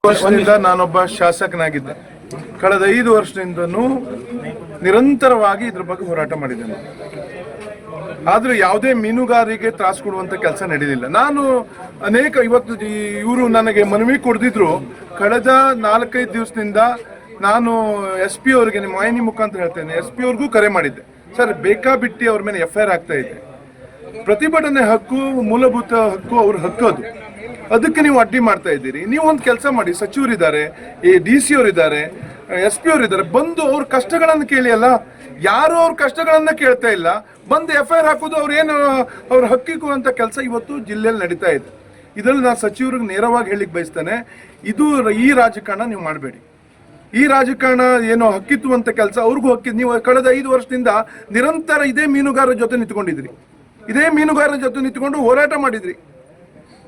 ವರ್ಷದಿಂದ ನಾನೊಬ್ಬ ಶಾಸಕನಾಗಿದ್ದೆ. ಕಳೆದ 5 ವರ್ಷದಿಂದನೂ ನಿರಂತರವಾಗಿ ಇದ್ರ ಬಗ್ಗೆ ಹೋರಾಟ ಮಾಡಿದ್ದೇನೆ. ಆದ್ರೆ ಯಾವುದೇ ಮೀನುಗಾರರಿಗೆ ತ್ರಾಸ ಕೊಡುವಂತ ಕೆಲಸ ನಡೆದಿಲ್ಲ. ನಾನು ಇವತ್ತು ಇವರು ನನಗೆ ಮನವಿ ಕೊಡ್ದಿದ್ರು. ಕಳೆದ 4-5 ದಿವಸದಿಂದ ನಾನು SP ಅವರಿಗೆ ನಿಮ್ಮ ವಾಹಿನಿ ಮುಖಾಂತರ ಹೇಳ್ತೇನೆ, SP ಅವ್ರಿಗೂ ಕರೆ ಮಾಡಿದ್ದೆ. ಸರ್, ಬೇಕಾಬಿಟ್ಟಿ ಅವ್ರ ಮೇಲೆ FIR ಆಗ್ತಾ ಇದೆ. ಪ್ರತಿಭಟನೆ ಹಕ್ಕು, ಮೂಲಭೂತ ಹಕ್ಕು, ಅವ್ರ ಹಕ್ಕು ಅದು. ಅದಕ್ಕೆ ನೀವು ಅಡ್ಡಿ ಮಾಡ್ತಾ ಇದ್ದೀರಿ. ನೀವು ಒಂದು ಕೆಲಸ ಮಾಡಿ, ಸಚಿವರಿದ್ದಾರೆ, DC ಅವರಿದ್ದಾರೆ, SP ಅವರಿದ್ದಾರೆ, ಬಂದು ಅವ್ರ ಕಷ್ಟಗಳನ್ನು ಕೇಳಿ. ಅಲ್ಲ, ಯಾರು ಅವ್ರ ಕಷ್ಟಗಳನ್ನ ಕೇಳ್ತಾ ಇಲ್ಲ, ಬಂದು FIR ಹಾಕೋದು ಅವ್ರ ಹಕ್ಕಿಗೂ ಅಂತ ಕೆಲಸ ಇವತ್ತು ಜಿಲ್ಲೆಯಲ್ಲಿ ನಡೀತಾ ಇದೆ. ಇದರಲ್ಲಿ ನಾನು ಸಚಿವರಿಗೆ ನೇರವಾಗಿ ಹೇಳಿಕ್ ಬಯಸ್ತೇನೆ, ಈ ರಾಜಕಾರಣ ನೀವು ಮಾಡಬೇಡಿ. ಈ ರಾಜಕಾರಣ ಏನೋ ಹಕ್ಕಿತ್ತು ಅಂತ ಕೆಲಸ ಅವ್ರಿಗೂ ಹಕ್ಕಿದ್ದು. ನೀವು ಕಳೆದ 5 ವರ್ಷದಿಂದ ನಿರಂತರ ಇದೇ ಮೀನುಗಾರರ ಜೊತೆ ನಿಂತ್ಕೊಂಡಿದ್ರಿ, ಇದೇ ಮೀನುಗಾರರ ಜೊತೆ ನಿಂತ್ಕೊಂಡು ಹೋರಾಟ ಮಾಡಿದ್ರಿ.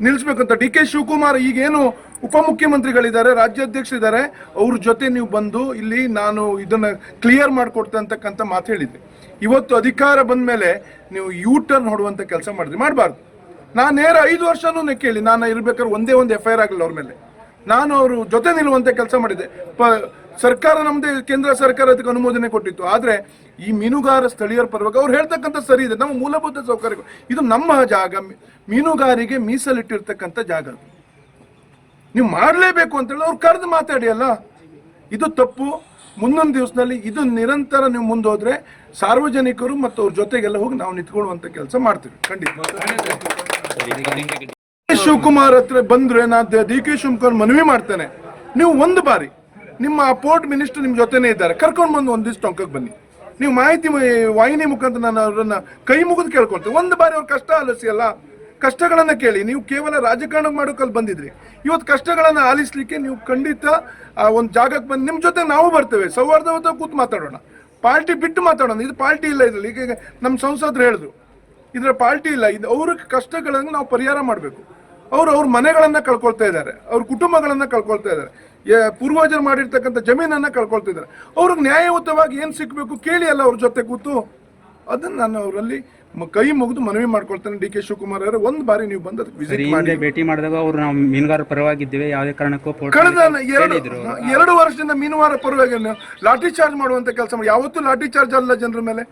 ನಿಲ್ಲಿಸ್ಬೇಕಂತ DK ಶಿವಕುಮಾರ್ ಈಗೇನು ಉಪಮುಖ್ಯಮಂತ್ರಿಗಳಿದ್ದಾರೆ, ರಾಜ್ಯಾಧ್ಯಕ್ಷರಿದ್ದಾರೆ, ಅವ್ರ ಜೊತೆ ನೀವು ಬಂದು ಇಲ್ಲಿ ನಾನು ಇದನ್ನ ಕ್ಲಿಯರ್ ಮಾಡಿಕೊಡ್ತೆ ಅಂತಕ್ಕಂಥ ಮಾತು ಹೇಳಿದ್ರಿ. ಇವತ್ತು ಅಧಿಕಾರ ಬಂದ ಮೇಲೆ ನೀವು U-ಟರ್ನ್ ಹೊಡುವಂತ ಕೆಲಸ ಮಾಡಿದ್ರಿ. ಮಾಡಬಾರ್ದು. ನಾನು ನೇರ 5 ವರ್ಷನೂ ಕೇಳಿ, ನಾನು ಇರ್ಬೇಕಾದ್ರೆ ಒಂದೇ ಒಂದು FIR ಆಗಲಿಲ್ಲ ಅವ್ರ ಮೇಲೆ. ನಾನು ಅವರು ಜೊತೆ ನಿಲ್ಲುವಂತ ಕೆಲಸ ಮಾಡಿದ್ದೆ. ಸರ್ಕಾರ ನಮ್ದೇ, ಕೇಂದ್ರ ಸರ್ಕಾರ ಅದಕ್ಕೆ ಅನುಮೋದನೆ ಕೊಟ್ಟಿತ್ತು. ಆದ್ರೆ ಈ ಮೀನುಗಾರ ಸ್ಥಳೀಯರ ಪರವಾಗಿ ಅವ್ರು ಹೇಳ್ತಕ್ಕಂಥ ಸರಿ ಇದೆ. ನಮ್ಮ ಮೂಲಭೂತ ಸೌಕರ್ಯಗಳು, ಇದು ನಮ್ಮ ಜಾಗ, ಮೀನುಗಾರಿಗೆ ಮೀಸಲಿಟ್ಟಿರ್ತಕ್ಕಂಥ ಜಾಗ. ನೀವು ಮಾಡಲೇಬೇಕು ಅಂತೇಳಿ ಅವ್ರು ಕರೆದು ಮಾತಾಡಿ. ಅಲ್ಲ, ಇದು ತಪ್ಪು. ಮುಂದೊಂದು ದಿವಸದಲ್ಲಿ ಇದು ನಿರಂತರ ನೀವು ಮುಂದೋದ್ರೆ ಸಾರ್ವಜನಿಕರು ಮತ್ತು ಅವ್ರ ಜೊತೆಗೆಲ್ಲ ಹೋಗಿ ನಾವು ನಿಂತ್ಕೊಳ್ಳುವಂತ ಕೆಲಸ ಮಾಡ್ತೀವಿ ಖಂಡಿತ. ಶಿವಕುಮಾರ್ ಹತ್ರ ಬಂದ್ರೆ ನಾನು DK ಶಿವಕುಮಾರ್ ಮನವಿ ಮಾಡ್ತೇನೆ, ನೀವು ಒಂದು ಬಾರಿ ನಿಮ್ಮ ಪೋರ್ಟ್ ಮಿನಿಸ್ಟರ್ ನಿಮ್ಮ ಜೊತೆನೇ ಇದ್ದಾರೆ, ಕರ್ಕೊಂಡು ಬಂದು ಒಂದಿಷ್ಟು ಟೊಂಕಕ್ಕೆ ಬನ್ನಿ. ನೀವು ಮಾಹಿತಿ ವಾಹಿನಿ ಮುಖಾಂತರ ನಾನು ಅವರನ್ನ ಕೈ ಮುಗಿದು ಕೇಳ್ಕೊಳ್ತೇವೆ. ಒಂದು ಬಾರಿ ಅವ್ರ ಕಷ್ಟ ಆಲಿಸಿ. ಅಲ್ಲ, ಕಷ್ಟಗಳನ್ನ ಕೇಳಿ. ನೀವು ಕೇವಲ ರಾಜಕಾರಣ ಮಾಡೋಕಲ್ಲಿ ಬಂದಿದ್ರಿ. ಇವತ್ತು ಕಷ್ಟಗಳನ್ನ ಆಲಿಸ್ಲಿಕ್ಕೆ ನೀವು ಖಂಡಿತ ಒಂದು ಜಾಗಕ್ಕೆ ಬಂದು ನಿಮ್ಮ ಜೊತೆ ನಾವು ಬರ್ತೇವೆ. ಸೌಹಾರ್ದವತ್ತ ಕೂತು ಮಾತಾಡೋಣ, ಪಾರ್ಟಿ ಬಿಟ್ಟು ಮಾತಾಡೋಣ. ಇದು ಪಾರ್ಟಿ ಇಲ್ಲ ಇದ್ರಲ್ಲಿ. ಈಗ ನಮ್ಮ ಸಂಸದರು ಹೇಳಿದ್ರು, ಇದ್ರ ಪಾರ್ಟಿ ಇಲ್ಲ. ಇದು ಅವ್ರ ಕಷ್ಟಗಳನ್ನು ನಾವು ಪರಿಹಾರ ಮಾಡಬೇಕು. ಅವ್ರ ಮನೆಗಳನ್ನ ಕಳ್ಕೊಳ್ತಾ ಇದ್ದಾರೆ, ಅವ್ರ ಕುಟುಂಬಗಳನ್ನ ಕಳ್ಕೊಳ್ತಾ ಇದ್ದಾರೆ, ಪೂರ್ವಜರು ಮಾಡಿರ್ತಕ್ಕಂಥ ಜಮೀನನ್ನ ಕಳ್ಕೊಳ್ತಾ ಇದ್ದಾರೆ. ಅವ್ರಿಗೆ ನ್ಯಾಯಯುತವಾಗಿ ಏನ್ ಸಿಕ್ಬೇಕು ಕೇಳಿ. ಅಲ್ಲ, ಅವ್ರ ಜೊತೆ ಕೂತು ಅದನ್ನ ನಾನು ಅವರಲ್ಲಿ ಕೈ ಮುಗಿದು ಮನವಿ ಮಾಡ್ಕೊಳ್ತೇನೆ. DK ಶಿವಕುಮಾರ್ ಅವರೇ, ಒಂದು ಬಾರಿ ನೀವು ಬಂದು ವಿಸಿಟ್ ಮಾಡಿ. ಭೇಟಿ ಮಾಡಿದಾಗ ಅವರು ನಾವು ಮೀನುಗಾರರ ಪರವಾಗಿದ್ದೇವೆ, ಯಾವುದೇ ಕಾರಣಕ್ಕೂ ಕಳೆದ 2 ವರ್ಷದಿಂದ ಮೀನುಗಾರರ ಪರವಾಗಿ ಲಾಠಿ ಚಾರ್ಜ್ ಮಾಡುವಂತ ಕೆಲಸ ಮಾಡಿ. ಯಾವತ್ತೂ ಲಾಠಿ ಚಾರ್ಜ್ ಅಲ್ಲ ಜನರ ಮೇಲೆ.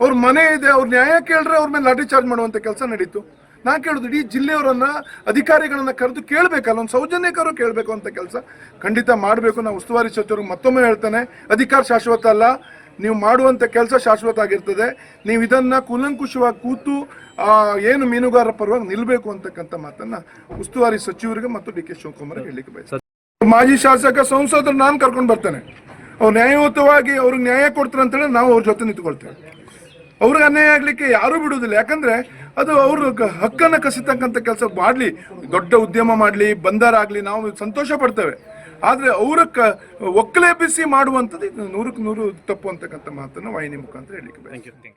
ಅವ್ರ ಮನೆ ಇದೆ, ಅವ್ರ ನ್ಯಾಯ ಕೇಳಿದ್ರೆ ಅವ್ರ ಮೇಲೆ ಲಾಠಿ ಚಾರ್ಜ್ ಮಾಡುವಂತ ಕೆಲಸ ನಡೀತು. ನಾ ಕೇಳುದು, ಇಡೀ ಜಿಲ್ಲೆಯವರನ್ನ, ಅಧಿಕಾರಿಗಳನ್ನ ಕರೆದು ಕೇಳಬೇಕಲ್ಲ, ಒಂದು ಸೌಜನ್ಯಕರು ಕೇಳಬೇಕು ಅಂತ ಕೆಲಸ ಖಂಡಿತ ಮಾಡಬೇಕು. ನಾವು ಉಸ್ತುವಾರಿ ಸಚಿವರಿಗೆ ಮತ್ತೊಮ್ಮೆ ಹೇಳ್ತೇನೆ, ಅಧಿಕಾರ ಶಾಶ್ವತ ಅಲ್ಲ. ನೀವು ಮಾಡುವಂತ ಕೆಲಸ ಶಾಶ್ವತ ಆಗಿರ್ತದೆ. ನೀವು ಇದನ್ನ ಕೂಲಂಕುಷವಾಗಿ ಕೂತು ಏನು ಮೀನುಗಾರರ ಪರವಾಗಿ ನಿಲ್ಬೇಕು ಅಂತಕ್ಕಂಥ ಮಾತನ್ನ ಉಸ್ತುವಾರಿ ಸಚಿವರಿಗೆ ಮತ್ತು DK ಶಿವಕುಮಾರ್ ಹೇಳಲಿಕ್ಕೆ ಬಯಸ್ತೇನೆ. ಮಾಜಿ ಶಾಸಕ ಸಂಸದರು ನಾನು ಕರ್ಕೊಂಡು ಬರ್ತೇನೆ. ಅವ್ರು ನ್ಯಾಯಯುತವಾಗಿ ಅವ್ರಿಗೆ ನ್ಯಾಯ ಕೊಡ್ತಾರೆ ಅಂತೇಳಿ ನಾವು ಅವ್ರ ಜೊತೆ ನಿಂತ್ಕೊಳ್ತೇವೆ. ಅವ್ರಿಗೆ ಅನ್ಯಾಯ ಆಗ್ಲಿಕ್ಕೆ ಯಾರೂ ಬಿಡುವುದಿಲ್ಲ. ಯಾಕಂದ್ರೆ ಅದು ಅವ್ರ ಹಕ್ಕನ್ನ ಕಸಿತಕ್ಕಂಥ ಕೆಲಸ ಮಾಡ್ಲಿ, ದೊಡ್ಡ ಉದ್ಯಮ ಮಾಡ್ಲಿ, ಬಂದರ್ ಆಗ್ಲಿ, ನಾವು ಸಂತೋಷ ಪಡ್ತೇವೆ. ಆದ್ರೆ ಅವ್ರ ಒಕ್ಕಲೆಬ್ಬಿಸಿ ಮಾಡುವಂಥದ್ದು 100ಕ್ಕೆ 100 ತಪ್ಪು ಅಂತಕ್ಕಂಥ ಮಾತನ್ನ ವಾಹಿನಿ ಮುಖಾಂತರ ಹೇಳಿಕೆ.